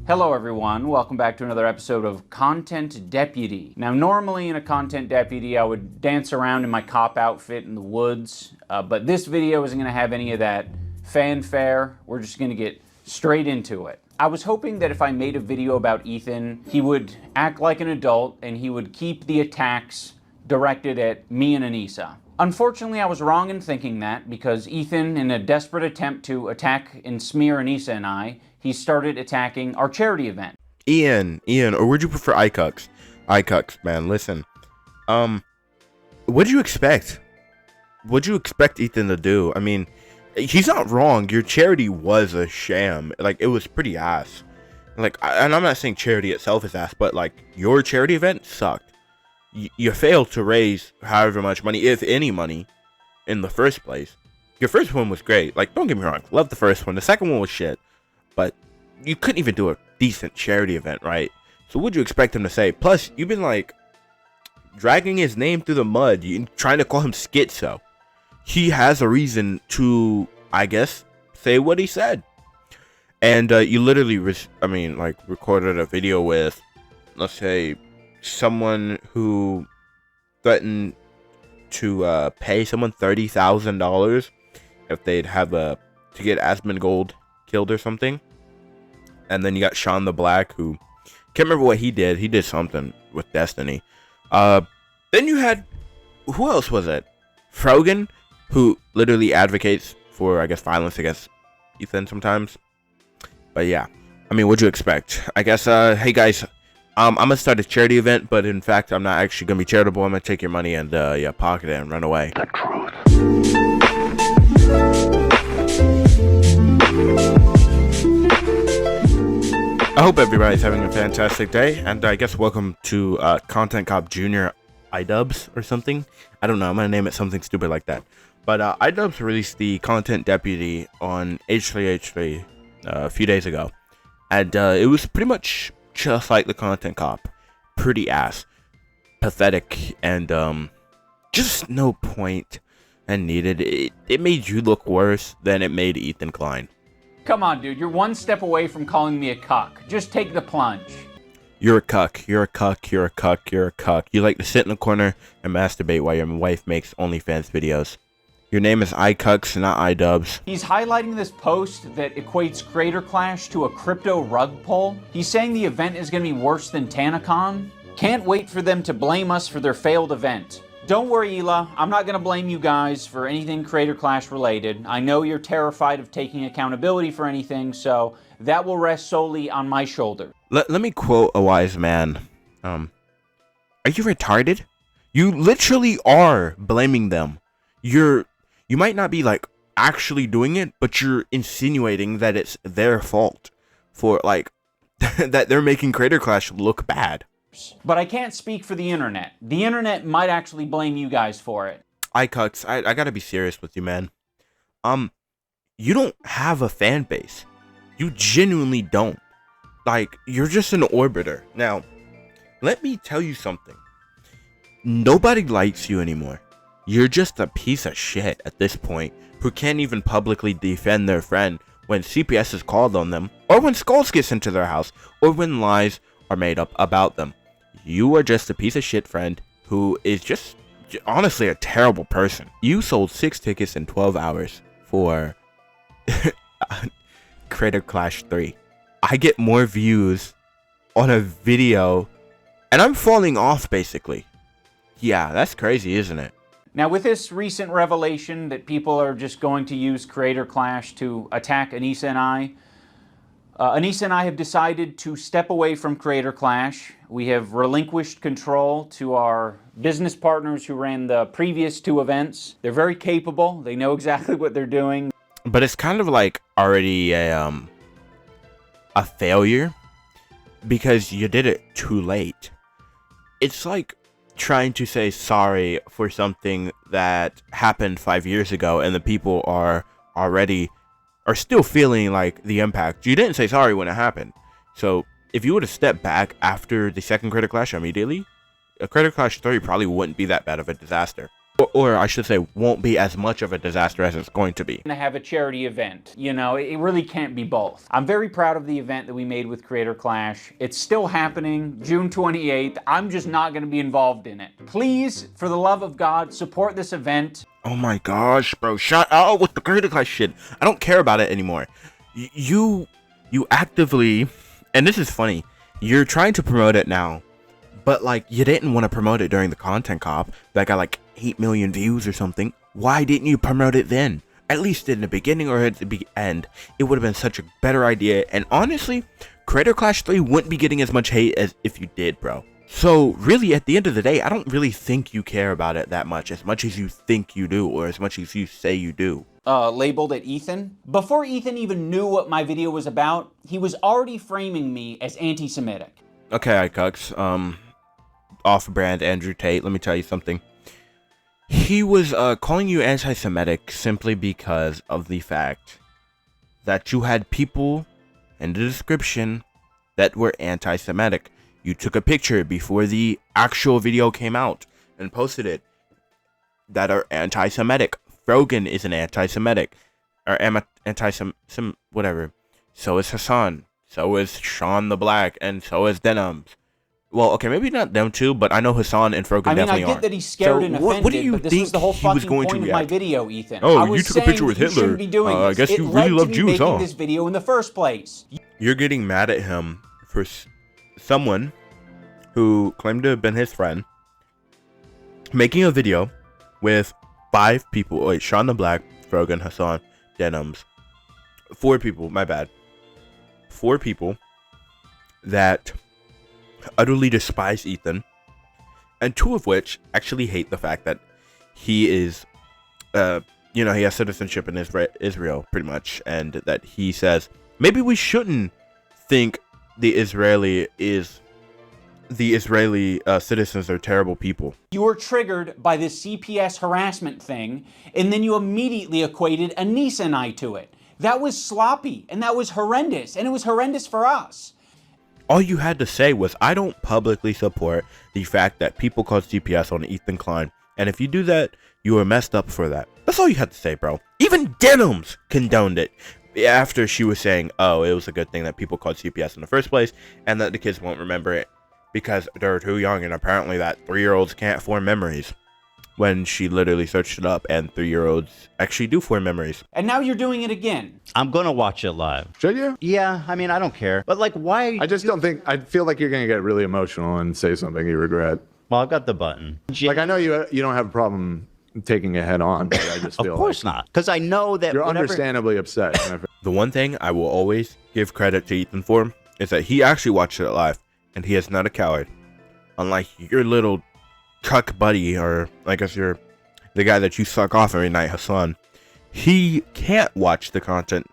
Hello everyone, welcome back to another episode of Content Deputy. Now normally in a Content Deputy I would dance around in my cop outfit in the woods, but this video isn't going to have any of that fanfare. We're just going to get straight into it. I was hoping that if I made a video about Ethan, he would act like an adult and he would keep the attacks directed at me and Anissa. Unfortunately, I was wrong in thinking that because Ethan, in a desperate attempt to attack and smear Anissa and I, he started attacking our charity event. Ian, or would you prefer iCucks? iCucks, man, listen. What'd you expect? What'd you expect Ethan to do? I mean, he's not wrong. Your charity was a sham. Like, it was pretty ass. Like, and I'm not saying charity itself is ass, but like, your charity event sucked. You failed to raise however much money, if any money, in the first place. Your first one was great. Like, don't get me wrong. Love the first one. The second one was shit. But you couldn't even do a decent charity event, right? So what'd you expect him to say? Plus, you've been, like, dragging his name through the mud. You're trying to call him schizo. He has a reason to, I guess, say what he said. And you literally, recorded a video with, let's say, someone who threatened to pay someone $30,000 if they'd have to get Asmongold killed or something. And then you got Sean the Black, who can't remember what he did. He did something with Destiny. Then you had, who else was it? Frogan, who literally advocates for, I guess, violence against Ethan sometimes. But yeah, I mean, what'd you expect? I guess, hey guys, I'm gonna start a charity event, but in fact, I'm not actually gonna be charitable. I'm gonna take your money and pocket it and run away. The truth. I hope everybody's having a fantastic day, and I guess welcome to Content Cop Junior iDubbbz or something. I don't know. I'm gonna name it something stupid like that. But iDubbbz released the Content Deputy on H3H3 a few days ago, and it was pretty much just like the Content Cop. Pretty ass, pathetic, and just no point and needed. It made you look worse than it made Ethan Klein. Come on, dude, you're one step away from calling me a cuck. Just take the plunge. You're a cuck. You're a cuck. You're a cuck. You're a cuck. You like to sit in the corner and masturbate while your wife makes OnlyFans videos. Your name is iCucks, not iDubbbz. He's highlighting this post that equates Creator Clash to a crypto rug pull. He's saying the event is going to be worse than TanaCon. Can't wait for them to blame us for their failed event. Don't worry, Hila. I'm not going to blame you guys for anything Creator Clash related. I know you're terrified of taking accountability for anything, so that will rest solely on my shoulder. Let me quote a wise man. Are you retarded? You literally are blaming them. You might not be, like, actually doing it, but you're insinuating that it's their fault for, like, that they're making Creator Clash look bad. But I can't speak for the internet. The internet might actually blame you guys for it. iCucks, I gotta be serious with you, man. You don't have a fan base. You genuinely don't. Like, you're just an orbiter. Now, let me tell you something. Nobody likes you anymore. You're just a piece of shit at this point who can't even publicly defend their friend when CPS is called on them, or when Skulls gets into their house, or when lies are made up about them. You are just a piece of shit friend who is just honestly a terrible person. You sold 6 tickets in 12 hours for Creator Clash 3. I get more views on a video and I'm falling off basically. Yeah, that's crazy, isn't it? Now, with this recent revelation that people are just going to use Creator Clash to attack Anissa and I have decided to step away from Creator Clash. We have relinquished control to our business partners who ran the previous 2 events. They're very capable. They know exactly what they're doing. But it's kind of like already a failure because you did it too late. It's like trying to say sorry for something that happened 5 years ago and the people are still feeling like the impact. You didn't say sorry when it happened. So if you would have stepped back after the second Creator Clash immediately, a Creator Clash 3 probably wouldn't be that bad of a disaster. Or I should say, won't be as much of a disaster as it's going to be. To have a charity event. You know, it really can't be both. I'm very proud of the event that we made with Creator Clash. It's still happening, June 28th. I'm just not going to be involved in it. Please, for the love of God, support this event. Oh my gosh, bro, shut up with the Creator Clash shit. I don't care about it anymore. You actively, and this is funny, you're trying to promote it now, but like, you didn't want to promote it during the content cop that got like 8 million views or something. Why didn't you promote it then? At least in the beginning or at the end. It would have been such a better idea. And honestly, Creator Clash 3 wouldn't be getting as much hate as if you did, bro. So really, at the end of the day, I don't really think you care about it that much as you think you do, or as much as you say you do. Labeled it Ethan. Before Ethan even knew what my video was about, he was already framing me as anti-Semitic. Okay, iCucks, off-brand Andrew Tate, let me tell you something. He was calling you anti-Semitic simply because of the fact that you had people in the description that were anti-Semitic. You took a picture before the actual video came out and posted it that are anti-Semitic. Frogan is an anti-Semitic, or whatever. So is Hassan. So is Sean the Black, and so is iDubbbz. Well, okay, maybe not them two, but I know Hassan and Frogan definitely are. I get that he's scared and offended, what do you but this think was the whole he was fucking going point to of my react? video, Ethan. Oh, you took a picture with Hitler. I guess you really love Jews, huh? This video in the first place. You're getting mad at him for someone who claimed to have been his friend making a video with 5 people. Wait, Sean the Black, Frogan, Hassan, iDubbbz. 4 people, my bad. 4 people that utterly despise Ethan, and 2 of which actually hate the fact that he is, he has citizenship in Israel, pretty much, and that he says maybe we shouldn't think the Israeli citizens are terrible people. You were triggered by this CPS harassment thing, and then you immediately equated Anissa and I to it. That was sloppy, and that was horrendous, and it was horrendous for us. All you had to say was, I don't publicly support the fact that people cause CPS on Ethan Klein, and if you do that, you are messed up for that. That's all you had to say, bro. Even iDubbbz condoned it after she was saying, oh, it was a good thing that people called CPS in the first place, and that the kids won't remember it because they're too young, and apparently that 3-year-olds can't form memories. When she literally searched it up, and 3-year-olds actually do form memories. And now you're doing it again. I'm gonna watch it live. Should you? Yeah, I mean, I don't care. But like, why? I just don't think, I feel like you're gonna get really emotional and say something you regret. Well, I've got the button. Like, I know you don't have a problem taking it head on, but I just feel Of course not. Because I know that you're whatever... understandably upset. The one thing I will always give credit to Ethan for is that he actually watched it live, and he is not a coward. Unlike your little cuck buddy, or I guess you're the guy that you suck off every night, Hassan. He can't watch the content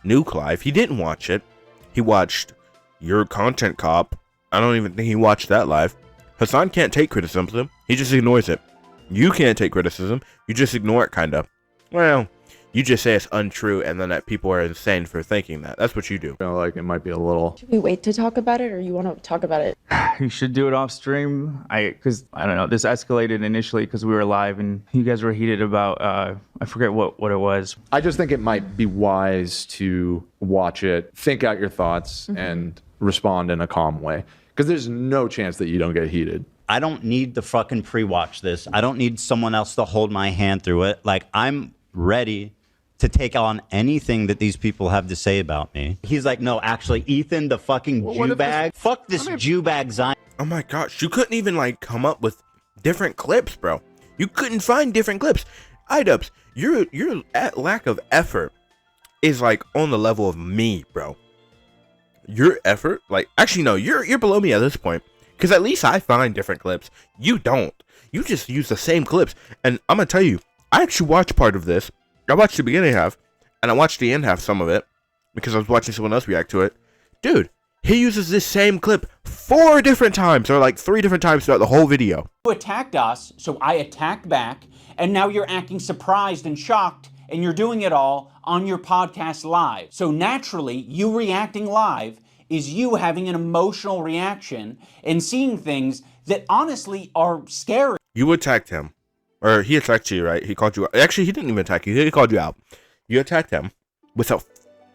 nuke live. He didn't watch it. He watched your content cop. I don't even think he watched that live. Hassan can't take criticism. He just ignores it. You can't take criticism. You just ignore it, kind of. Well, you just say it's untrue, and then that people are insane for thinking that. That's what you do. I feel like it might be a little... Should we wait to talk about it, or you want to talk about it? You should do it off stream. Because I don't know, this escalated initially because we were live and you guys were heated about, I forget what it was. I just think it might be wise to watch it, think out your thoughts, and respond in a calm way. Because there's no chance that you don't get heated. I don't need to fucking pre-watch this. I don't need someone else to hold my hand through it. Like, I'm ready to take on anything that these people have to say about me. He's like, no, actually, Ethan, the fucking Jew bag. Fuck this Jew bag Zion. Oh my gosh, you couldn't even like come up with different clips, bro. You couldn't find different clips. iDubbbz, your lack of effort is like on the level of me, bro. Your effort, like, actually no, you're below me at this point, because at least I find different clips. You don't. You just use the same clips, and I'm gonna tell you, I actually watched part of this. I watched the beginning half, and I watched the end half, some of it, because I was watching someone else react to it. Dude, he uses this same clip 4 different times, or like 3 different times throughout the whole video. You attacked us, so I attacked back, and now you're acting surprised and shocked, and you're doing it all on your podcast live. So naturally, you reacting live is you having an emotional reaction and seeing things that honestly are scary. You attacked him, or he attacked you, right? He called you out. Actually, he didn't even attack you. He called you out. You attacked him with a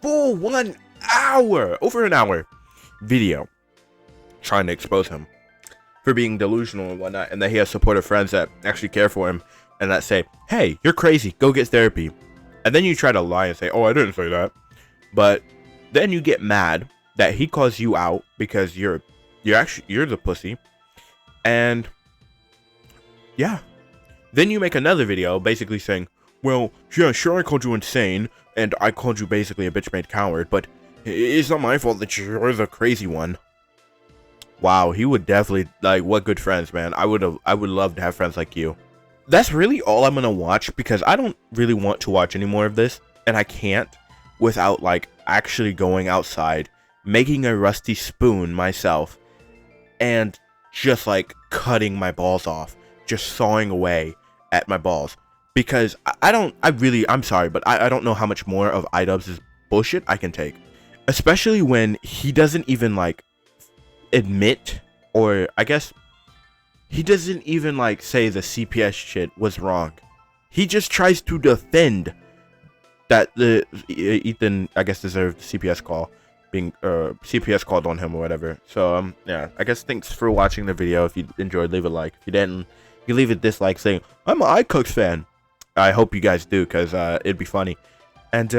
full 1 hour, over an hour video trying to expose him for being delusional and whatnot, and that he has supportive friends that actually care for him and that say, hey, you're crazy, go get therapy. And then you try to lie and say, oh, I didn't say that. But then you get mad that he calls you out because you're the pussy. And yeah, then you make another video basically saying, well, yeah, sure, I called you insane and I called you basically a bitch-made coward, but it's not my fault that you're the crazy one. Wow, he would definitely, like, what good friends, man. I would love to have friends like you. That's really all I'm gonna watch, because I don't really want to watch any more of this, and I can't without, like, actually going outside, making a rusty spoon myself, and just, like, cutting my balls off, just sawing away at my balls. Because I'm sorry, but I don't know how much more of iDubbbz's bullshit I can take. Especially when he doesn't even, like, admit, or I guess he doesn't even, like, say the CPS shit was wrong. He just tries to defend that the Ethan, I guess, deserved CPS call, being CPS called on him or whatever. So yeah, I guess thanks for watching the video. If you enjoyed, leave a like. If you didn't, you leave a dislike saying I'm an iCooks fan. I hope you guys do, because it'd be funny. And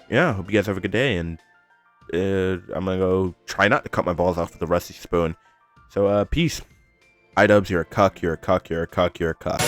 yeah, hope you guys have a good day, and I'm gonna go try not to cut my balls off with a rusty spoon. So peace. iDubbbz, you're a cuck, you're a cuck, you're a cuck, you're a cuck.